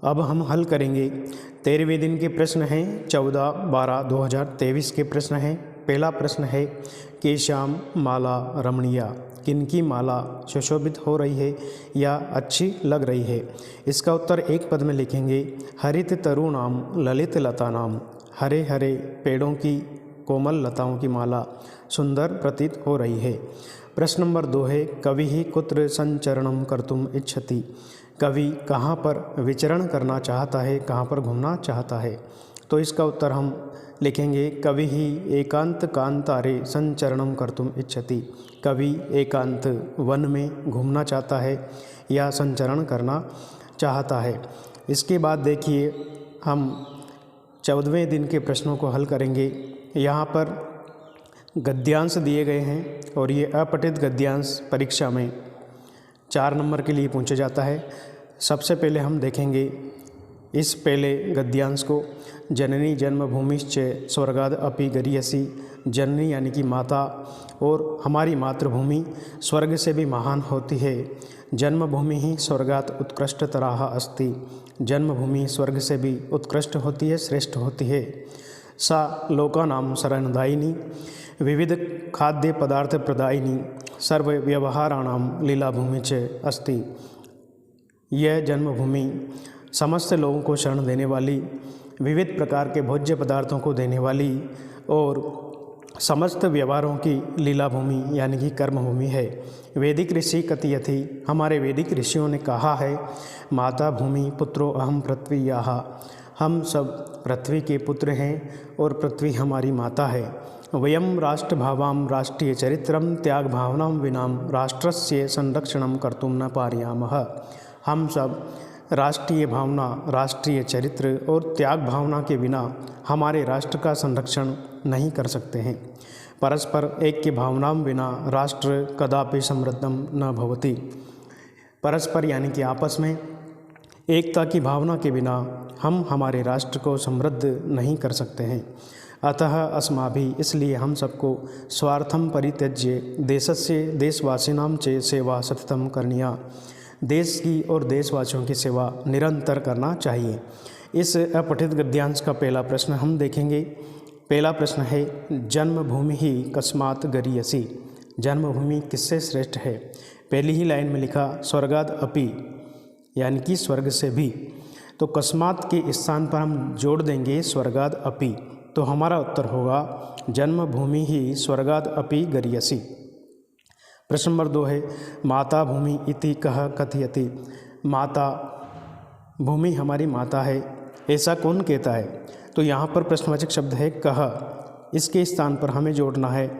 अब हम हल करेंगे 13वें दिन के प्रश्न हैं। 14/12/2023 के प्रश्न हैं। पहला प्रश्न है केशाम माला रमणीया, किनकी माला सुशोभित हो रही है या अच्छी लग रही है। इसका उत्तर एक पद में लिखेंगे हरित तरुणाम ललित लतानाम, हरे हरे पेड़ों की कोमल लताओं की माला सुंदर प्रतीत हो रही है। प्रश्न नंबर 2 है कवि ही कुत्र संचरणम कर्तुम इच्छति, कवि कहाँ पर विचरण करना चाहता है, कहाँ पर घूमना चाहता है। तो इसका उत्तर हम लिखेंगे कवि ही एकांत कांतारे संचरणम कर्तुम इच्छति, कवि एकांत वन में घूमना चाहता है या संचरण करना चाहता है। इसके बाद देखिए हम 14वें दिन के प्रश्नों को हल करेंगे। यहाँ पर गद्यांश दिए गए हैं और ये अपठित गद्यांश परीक्षा में 4 नंबर के लिए पूछा जाता है। सबसे पहले हम देखेंगे इस पहले गद्यांश को, जननी जन्मभूमिश्च स्वर्गाद अपि गरीयसी, जननी यानी कि माता और हमारी मातृभूमि स्वर्ग से भी महान होती है। जन्मभूमि ही स्वर्गात उत्कृष्टतराः अस्ति, जन्मभूमि स्वर्ग से भी उत्कृष्ट होती है, श्रेष्ठ होती है। सा लोकानां शरणदायिनी, विविध खाद्य पदार्थ प्रदायिनी, सर्व व्यवहाराणां लीलाभूमि च अस्ति, यह जन्मभूमि समस्त लोगों को शरण देने वाली, विविध प्रकार के भोज्य पदार्थों को देने वाली और समस्त व्यवहारों की लीला भूमि यानी कि कर्मभूमि है। वैदिक ऋषि कथयति, हमारे वैदिक ऋषियों ने कहा है माता भूमि पुत्रो अहम पृथ्वीयाः, हम सब पृथ्वी के पुत्र हैं और पृथ्वी हमारी माता है। वयम राष्ट्रभावां राष्ट्रीय चरित्रम त्याग भावनां विनाम राष्ट्रस्य संरक्षणं कर्तुं न पारयामः, हम सब राष्ट्रीय भावना, राष्ट्रीय चरित्र और त्याग भावना के बिना हमारे राष्ट्र का संरक्षण नहीं कर सकते हैं। परस्पर ऐक्य भावनाओं बिना राष्ट्र कदापि समृद्धम न भवति, परस्पर यानी कि आपस में एकता की भावना के बिना हम हमारे राष्ट्र को समृद्ध नहीं कर सकते हैं। अतः अस्माभिः, इसलिए हम सबको स्वार्थम परित्यज्य देशस्य देशवासिनां च सेवा सततं करणीया, देश की और देशवासियों की सेवा निरंतर करना चाहिए। इस अपठित गद्यांश का पहला प्रश्न हम देखेंगे। पहला प्रश्न है जन्मभूमि ही कस्मात् गरीयसी, जन्मभूमि किससे श्रेष्ठ है। पहली ही लाइन में लिखा स्वर्गाद अपि, यानी कि स्वर्ग से भी, तो कस्मात् के स्थान पर हम जोड़ देंगे स्वर्गाद अपि, तो हमारा उत्तर होगा जन्मभूमि ही स्वर्गाद अपि गरीयसी। प्रश्न नंबर 2 है माता भूमि इति कह कथयति, माता भूमि हमारी माता है ऐसा कौन कहता है। तो यहाँ पर प्रश्नवाचक शब्द है कह, इसके स्थान पर हमें जोड़ना है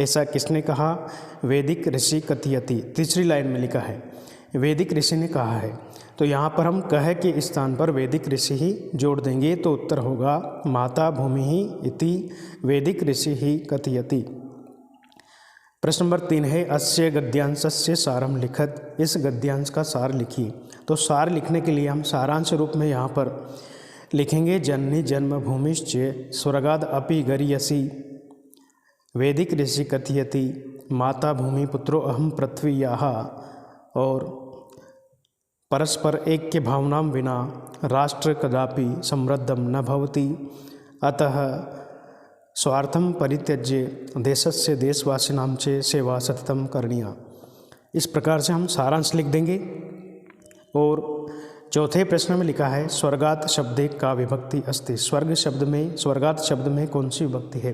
ऐसा किसने कहा, वैदिक ऋषि कथयति, तीसरी लाइन में लिखा है वैदिक ऋषि ने कहा है। तो यहाँ पर हम कह के स्थान पर वैदिक ऋषि ही जोड़ देंगे, तो उत्तर होगा माता भूमि ही इति वैदिक ऋषि ही कथयति। प्रश्न नंबर 3 है अस्य गद्यांशस्य सारम लिखत, इस गद्यांश का सार लिखिए। तो सार लिखने के लिए हम सारांश रूप में यहाँ पर लिखेंगे जननी जन्मभूमिश्च स्वर्गाद अपि गरीयसी, वैदिक ऋषि कथयति माता भूमि पुत्रो अहम पृथ्वीयाः, और परस्पर ऐक्य भावनां विना राष्ट्र कदापि समृद्धं न भवति, अतः स्वार्थं परित्यज्य देशस्य देशवासिनां च सेवा सततं करणीया। इस प्रकार से हम सारांश लिख देंगे। और चौथे प्रश्न में लिखा है स्वर्गात शब्दे का विभक्ति अस्ति, स्वर्ग शब्द में, स्वर्गात शब्द में कौन सी विभक्ति है।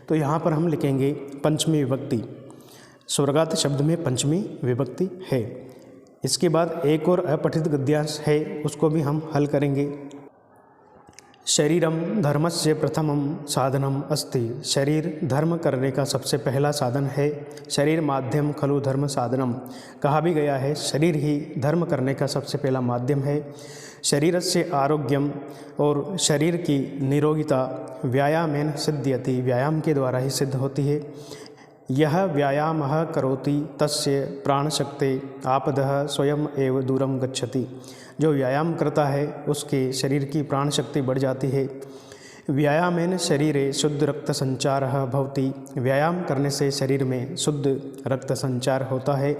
तो यहाँ पर हम लिखेंगे पंचमी विभक्ति, स्वर्गात शब्द में पंचमी विभक्ति है। इसके बाद एक और अपठित गद्यांश है, उसको भी हम हल करेंगे। शरीरम धर्मस्य प्रथमम साधनम अस्ति, शरीर धर्म करने का सबसे पहला साधन है। शरीर माध्यम खलु धर्म साधनम, कहा भी गया है शरीर ही धर्म करने का सबसे पहला माध्यम है। शरीरस्य आरोग्यम, और शरीर की निरोगिता व्यायामेन सिद्ध्यति, व्यायाम के द्वारा ही सिद्ध होती है। यह व्यायामः करोति तस्य प्राणशक्ते आपदः स्वयं एव दूरम गच्छति, जो व्यायाम करता है उसके शरीर की प्राण शक्ति बढ़ जाती है। व्यायामेन शरीरे शुद्ध रक्त संचार भवति। व्यायाम करने से शरीर में शुद्ध रक्त संचार होता है।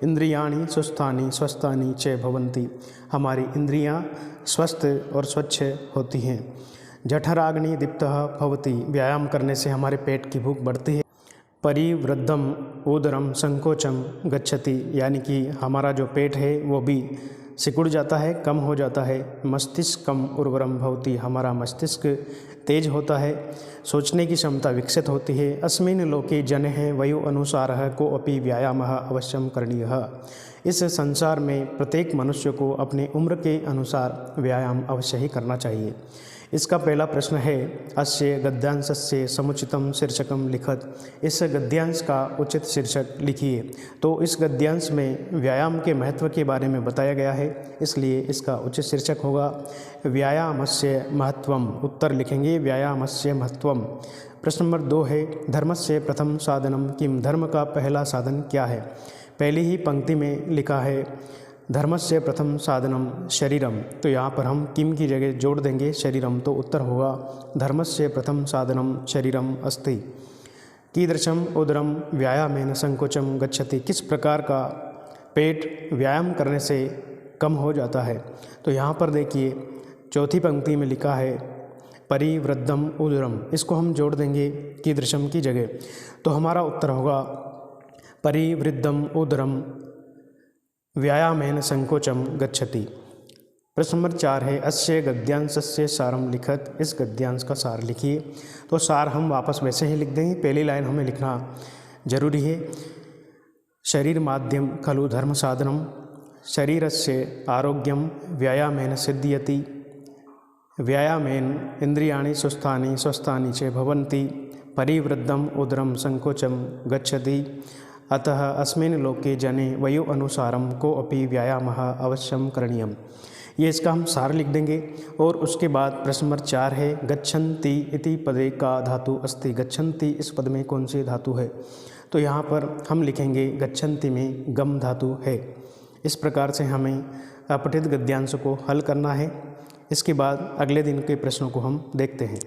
इंद्रियाणि सुस्थानि स्वस्थानि च भवन्ति। हमारी इंद्रियां स्वस्थ और स्वच्छ होती हैं। जठराग्नि दीप्तः भवति। व्यायाम करने से हमारे पेट की भूख बढ़ती है। परिवृद्धम उदरम संकोचम गच्छति, यानी कि हमारा जो पेट है वो भी सिकुड़ जाता है, कम हो जाता है। मस्तिष्कम उर्वरम भवति। हमारा मस्तिष्क तेज होता है, सोचने की क्षमता विकसित होती है। अस्मिन् लोके जने वयो अनुसारः कोऽपि व्यायामः अवश्यम करणीयः। इस संसार में प्रत्येक मनुष्य को अपने उम्र के अनुसार व्यायाम अवश्य ही करना चाहिए। इसका पहला प्रश्न है, अस्य गद्यांशस्य समुचितम शीर्षकम लिखत। इस गद्यांश का उचित शीर्षक लिखिए। तो इस गद्यांश में व्यायाम के महत्व के बारे में बताया गया है, इसलिए इसका उचित शीर्षक होगा व्यायामस्य महत्वम। उत्तर लिखेंगे व्यायामस्य महत्वम। प्रश्न नंबर 2 है, धर्मस्य प्रथम साधनम किम। धर्म का पहला साधन क्या है। पहली ही पंक्ति में लिखा है धर्मस्य प्रथम साधनम शरीरम। तो यहाँ पर हम किम की जगह जोड़ देंगे शरीरम, तो उत्तर होगा धर्मस्य प्रथम साधनम शरीरम अस्ति। कीदृशम उदरम व्यायामेन संकोचम गच्छति। किस प्रकार का पेट व्यायाम करने से कम हो जाता है। तो यहाँ पर देखिए चौथी पंक्ति में लिखा है परिवृद्धम उदरम। इसको हम जोड़ देंगे कीदृशम की जगह, तो हमारा उत्तर होगा परिवृद्धम उदरम व्यायामेन संकोचम गच्छति। प्रश्न नंबर 4 है, अस्य गद्यांशस्य सारम लिखत। इस गद्यांश का सार लिखिए। तो सार हम वापस वैसे ही लिख देंगे, पहली लाइन हमें लिखना जरूरी है। शरीर माध्यम खलु धर्म साधनम। शरीरस्य आरोग्यम व्यायामेन सिद्ध्यति। व्यायामेन इंद्रियाणि सुस्थानि स्वस्थानि च भवन्ति। परिवृद्धम उदरम संकोचम गच्छति। अतः अस्मिन् लोके जने वयो अनुसारम को अपि व्यायामः अवश्यम करणीयम। ये इसका हम सार लिख देंगे। और उसके बाद प्रश्न नंबर 4 है, गच्छन्ति इति पदे का धातु अस्ति। गच्छन्ति इस पद में कौन सी धातु है। तो यहाँ पर हम लिखेंगे गच्छन्ति में गम धातु है। इस प्रकार से हमें अपठित गद्यांश को हल करना है। इसके बाद अगले दिन के प्रश्नों को हम देखते हैं।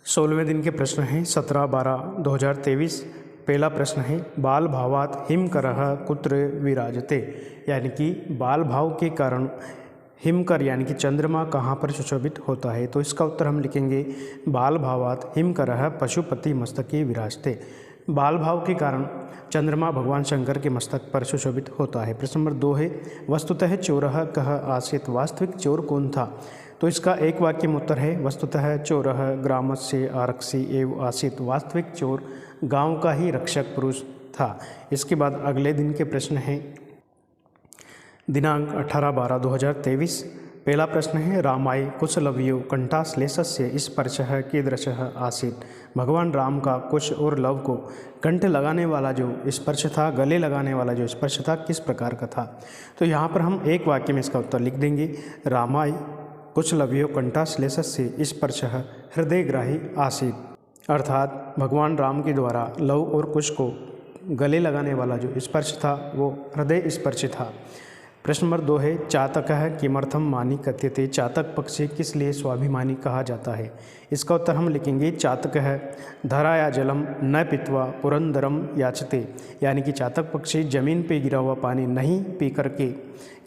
16वें दिन के प्रश्न हैं 17/12/2023। पहला प्रश्न है, बाल भावात हिमकरः कुत्र विराजते। यानी कि बाल भाव के कारण हिमकर यानी कि चंद्रमा कहाँ पर सुशोभित होता है। तो इसका उत्तर हम लिखेंगे बाल भावात हिमकरः पशुपति मस्तके विराजते। बाल भाव के कारण चंद्रमा भगवान शंकर के मस्तक पर सुशोभित होता है। प्रश्न नंबर 2 है, वस्तुतः चोरः कः आसीत्। वास्तविक चोर कौन था। तो इसका एक वाक्य में उत्तर है, वस्तुतः चोरः ग्रामस्य आरक्षी एव आसीत्। वास्तविक चोर गांव का ही रक्षक पुरुष था। इसके बाद अगले दिन के प्रश्न हैं दिनांक 18/12/2023। पहला प्रश्न है, रामाय कुशलवयो कंठाश्लेषस्य स्पर्शः कीदृशः आसीत्। भगवान राम का कुश और लव को कंठ लगाने वाला जो स्पर्श था, गले लगाने वाला जो स्पर्श था, किस प्रकार का था। तो यहाँ पर हम एक वाक्य में इसका उत्तर लिख देंगे, रामाय कुशलवयो कंठाश्लेषस्य स्पर्शः हृदयग्राही आसीत्। अर्थात भगवान राम के द्वारा लव और कुश को गले लगाने वाला जो स्पर्श था वो हृदय स्पर्श था। प्रश्न नंबर 2 है, चातकः किमर्थम मानी कथ्यते। चातक पक्षी किस लिए स्वाभिमानी कहा जाता है। इसका उत्तर हम लिखेंगे, चातकः धराया जलम न पीत्वा पुरंदरम याचते। यानी कि चातक पक्षी जमीन पे गिरा हुआ पानी नहीं पी करके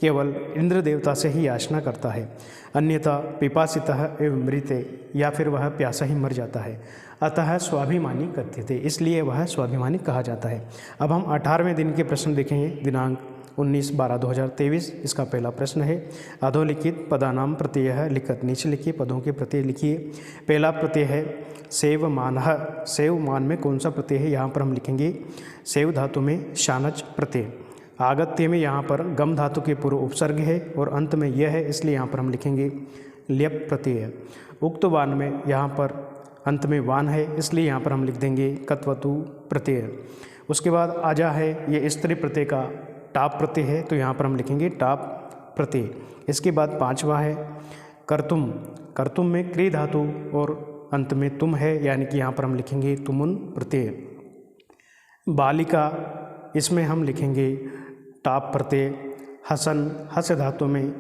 केवल इंद्र देवता से ही याचना करता है, अन्यथा पिपासितः एवं मृते, या फिर वह प्यासा ही मर जाता है। अतः स्वाभिमानी कथ्यते, इसलिए वह स्वाभिमानी कहा जाता है। अब हम 18वें दिन के प्रश्न देखेंगे दिनांक 19/12/2023। इसका पहला प्रश्न है, अधोलिखित पदानाम प्रत्ययः लिखत। नीचे लिखिए पदों के प्रत्यय लिखिए। पहला प्रत्यय है सेवमानः। सेवमान में कौन सा प्रत्यय है। यहाँ पर हम लिखेंगे सेव धातु में शानच प्रत्यय। आगत्य में यहाँ पर गम धातु के पूर्व उपसर्ग है और अंत में यह है, इसलिए यहाँ पर हम लिखेंगे ल्यप प्रत्यय। उक्त वान में यहाँ पर अंत में वान है, इसलिए यहाँ पर हम लिख देंगे कत्वतु प्रत्यय। उसके बाद आजा है, ये स्त्री प्रत्यय का टाप प्रत्यय है, तो यहाँ पर हम लिखेंगे टाप प्रत्यय। इसके बाद 5वां है कर्तुम। कर्तुम में क्री धातु और अंत में तुम है, यानी कि यहाँ पर हम लिखेंगे तुमुन प्रत्यय। बालिका, इसमें हम लिखेंगे टाप प्रत्यय। हसन, हस धातु में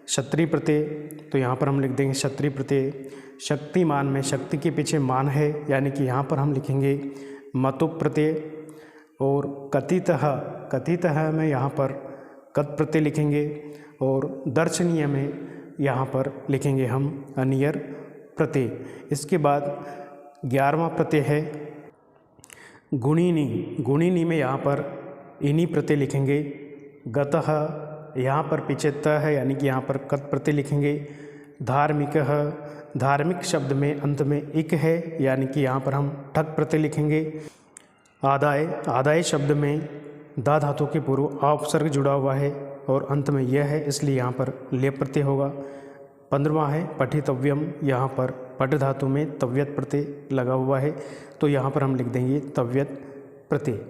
क्षत्रिय प्रत्यय, तो यहाँ पर हम लिख देंगे क्षत्रिय प्रत्यय। शक्तिमान में शक्ति के पीछे मान है, यानी कि यहाँ पर हम लिखेंगे मतु प्रत्यय। और कथितः में यहाँ पर कत प्रत्यय लिखेंगे। और दर्शनीय में यहाँ पर लिखेंगे हम अनियर प्रत्यय। इसके बाद 11वां प्रत्यय है गुणिनी में यहाँ पर इनी प्रत्यय लिखेंगे। गतः यहाँ पर पीछे त है, यानी कि यहाँ पर कत प्रत्यय लिखेंगे। धार्मिक शब्द में अंत में इक है, यानी कि यहाँ पर हम ठक प्रत्यय लिखेंगे। आदाय शब्द में दा धातु के पूर्व आ उपसर्ग जुड़ा हुआ है और अंत में यह है, इसलिए यहाँ पर लेप प्रत्यय होगा। 15वां है पठितव्यम, यहाँ पर पठ धातु में तव्यत प्रत्यय लगा हुआ है, तो यहाँ पर हम लिख देंगे तव्यत प्रत्यय।